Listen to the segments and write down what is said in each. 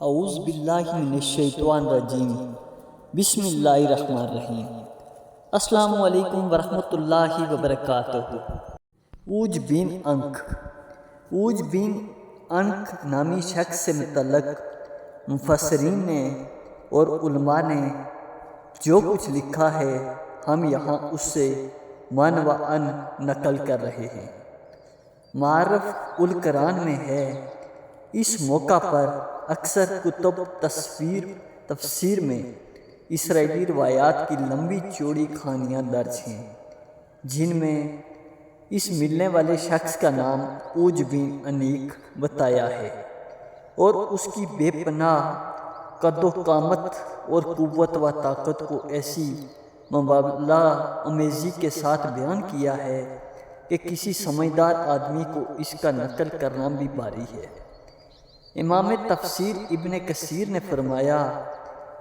اعوذ باللہ من الشیطان الرجیم بسم اللہ الرحمن الرحیم۔ السلام علیکم ورحمۃ اللہ وبرکاتہ۔ اوج بن انک نامی شخص سے متعلق مفسرین نے اور علماء نے جو کچھ لکھا ہے ہم یہاں اس سے من و ان نقل کر رہے ہیں۔ معرف القرآن میں ہے۔ اس موقع پر اکثر کتب تفسیر میں اسرائیلی روایات کی لمبی چوڑی کہانیاں درج ہیں، جن میں اس ملنے والے شخص کا نام اوج بن انیک بتایا ہے اور اس کی بے پناہ قد و قامت اور قوت و طاقت کو ایسی مبالغہ آمیزی کے ساتھ بیان کیا ہے کہ کسی سمجھدار آدمی کو اس کا نقل کرنا بھی بھاری ہے۔ امام تفسیر ابن کثیر نے فرمایا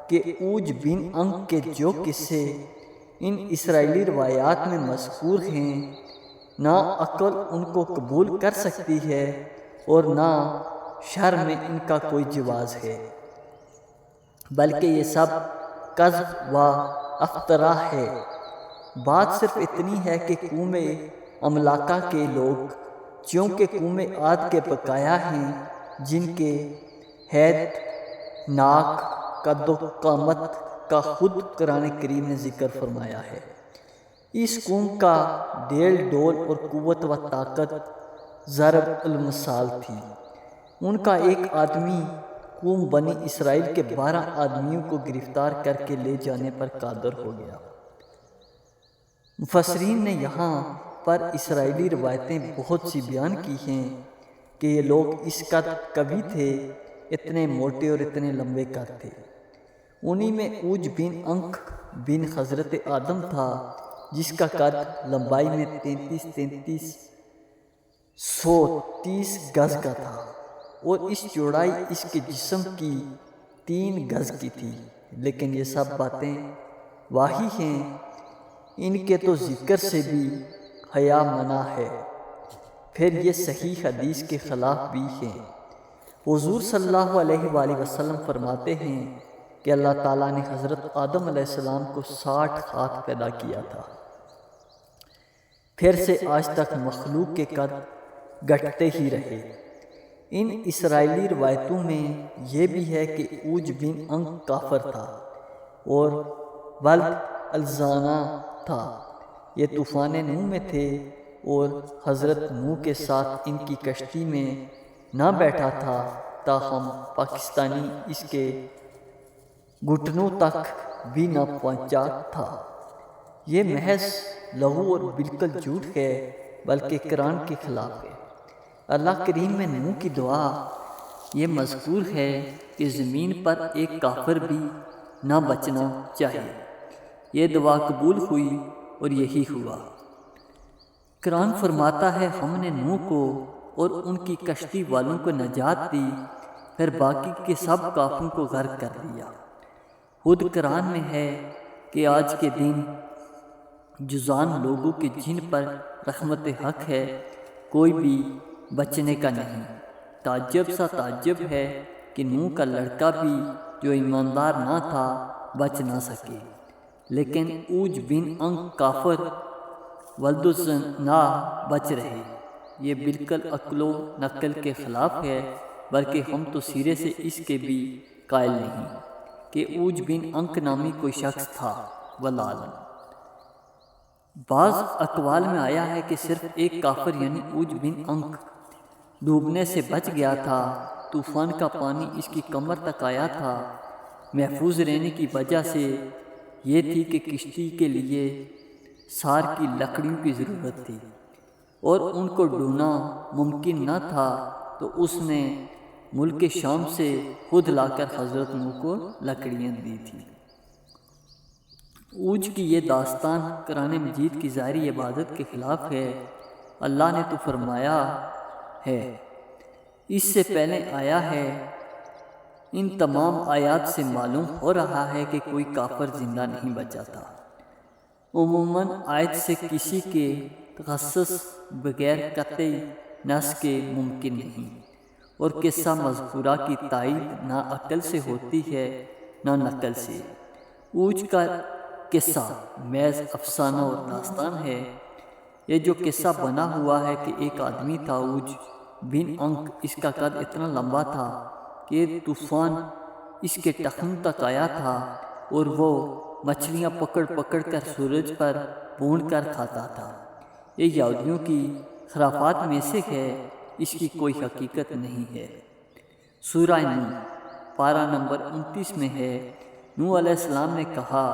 کہ اوج بن انک کے جو قصے ان اسرائیلی روایات میں مذکور ہیں، نہ عقل ان کو قبول کر سکتی ہے اور نہ شرع میں ان کا کوئی جواز ہے، بلکہ یہ سب کذب و افتراء ہے۔ بات صرف اتنی ہے کہ قوم املاکہ کے لوگ چونکہ قوم عاد کے بقایا ہیں، جن کے ہیئت ناک قد و قامت کا خود قرآن کریم نے ذکر فرمایا ہے، اس قوم کا ڈیل ڈول اور قوت و طاقت ضرب المثال تھی۔ ان کا ایک آدمی قوم بنی اسرائیل کے 12 آدمیوں کو گرفتار کر کے لے جانے پر قادر ہو گیا۔ مفسرین نے یہاں پر اسرائیلی روایتیں بہت سی بیان کی ہیں کہ یہ لوگ اس قد قوی تھے، اتنے موٹے اور اتنے لمبے قد تھے۔ انہی میں اوج بن انک بن حضرت آدم تھا، جس کا قد لمبائی میں 3330 گز کا تھا اور اس چوڑائی اس کے جسم کی 3 گز کی تھی۔ لیکن یہ سب باتیں واہی ہیں، ان کے تو ذکر سے بھی حیا منع ہے، پھر یہ صحیح حدیث کے خلاف بھی ہیں۔ حضور صلی اللہ علیہ وآلہ وسلم فرماتے ہیں کہ اللہ تعالیٰ نے حضرت آدم علیہ السلام کو 60 ہاتھ پیدا کیا تھا، پھر سے آج تک مخلوق کے قد گھٹتے ہی رہے۔ ان اسرائیلی روایتوں میں یہ بھی ہے کہ اوج بن انک کافر تھا اور ولد الزنا تھا۔ یہ طوفان نوح میں تھے اور حضرت نوح کے ساتھ ان کی کشتی میں نہ بیٹھا تھا، تاہم پاکستانی اس کے گھٹنوں تک بھی نہ پہنچا تھا۔ یہ محض لغو اور بالکل جھوٹ ہے، بلکہ قرآن کے خلاف ہے۔ اللہ کریم میں نوح کی دعا یہ مذکور ہے کہ زمین پر ایک کافر بھی نہ بچنا چاہیے۔ یہ دعا قبول ہوئی اور یہی ہوا۔ قرآن فرماتا ہے ہم نے نوح کو اور ان کی کشتی والوں کو نجات دی، پھر باقی کے سب کافروں کو غرق کر دیا۔ خود قرآن میں ہے کہ آج کے دن جزان لوگوں کے جن پر رحمت حق ہے، کوئی بھی بچنے کا نہیں۔ تعجب سا تعجب ہے کہ نوح کا لڑکا بھی جو ایماندار نہ تھا بچ نہ سکے، لیکن اوج بن انک کافر ولد الزنا بچ رہے۔ یہ بالکل عقل و نقل کے خلاف ہے، بلکہ ہم تو سرے سے اس کے بھی قائل نہیں کہ اوج بن انک نامی کوئی شخص تھا۔ واللہ اعلم۔ بعض اقوال میں آیا ہے کہ صرف ایک کافر یعنی اوج بن انک ڈوبنے سے بچ گیا تھا۔ طوفان کا پانی اس کی کمر تک آیا تھا۔ محفوظ رہنے کی وجہ سے یہ تھی کہ کشتی کے لیے سار کی لکڑیوں کی ضرورت تھی اور ان کو ڈھونا ممکن نہ تھا، تو اس نے ملک شام سے خود لا کر حضرت نوح کو لکڑیاں دی تھیں۔ اوج کی یہ داستان قرآن مجید کی ظاہری عبادت کے خلاف ہے۔ اللہ نے تو فرمایا ہے، اس سے پہلے آیا ہے۔ ان تمام آیات سے معلوم ہو رہا ہے کہ کوئی کافر زندہ نہیں بچا تھا۔ عموماً آیت سے کسی کے تخصص بغیر قطعی نص کے ممکن نہیں، اور قصہ مذکورہ کی تائید نہ عقل سے ہوتی ہے نہ نقل سے۔ اوج کا قصہ محض افسانہ اور داستان ہے۔ یہ جو قصہ بنا ہوا ہے کہ ایک آدمی تھا اوج بن انک، اس کا قد اتنا لمبا تھا کہ طوفان اس کے ٹخنوں تک آیا تھا اور وہ مچھلیاں پکڑ پکڑ کر سورج پر بھون کر کھاتا تھا۔ یہ یہودیوں کی خرافات میں سے ہے، اس کی کوئی حقیقت نہیں ہے۔ سورہ نوح پارہ نمبر 29 میں ہے، نوح علیہ السلام نے کہا،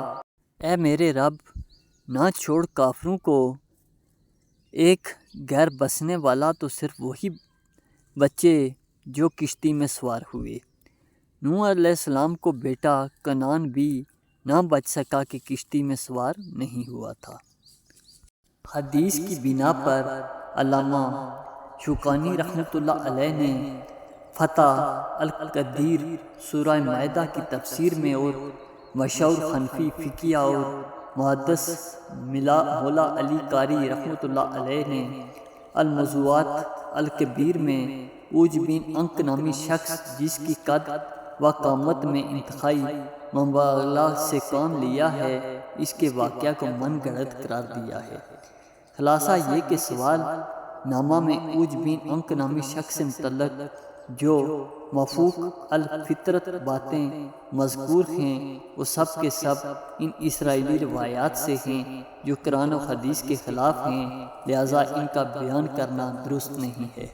اے میرے رب، نہ چھوڑ کافروں کو، ایک گھر بسنے والا تو صرف وہی بچے جو کشتی میں سوار ہوئے۔ نوح علیہ السلام کو بیٹا کنعان بھی نہ بچ سکا کہ کشتی میں سوار نہیں ہوا تھا۔ حدیث کی بنا پر علامہ شوکانی رحمۃ اللہ علیہ نے فتح القدیر سورہ مائدہ کی تفسیر میں اور مشہور حنفی فقیہ اور محدث مولا علی قاری رحمۃ اللہ علیہ نے الموضوعات الکبیر میں اوج بن انک نامی شخص جس کی قد و قامت میں انتہائی مبالغہ سے کام لیا ہے، اس کے واقعہ کو من گھڑت قرار دیا ہے۔ خلاصہ یہ کہ سوال نامہ میں اوج بن انک نامی شخص سے متعلق جو مفوق الفطرت باتیں مذکور ہیں وہ سب کے سب ان اسرائیلی روایات سے ہیں جو قرآن و حدیث کے خلاف ہیں، لہٰذا ان کا بیان کرنا درست نہیں ہے۔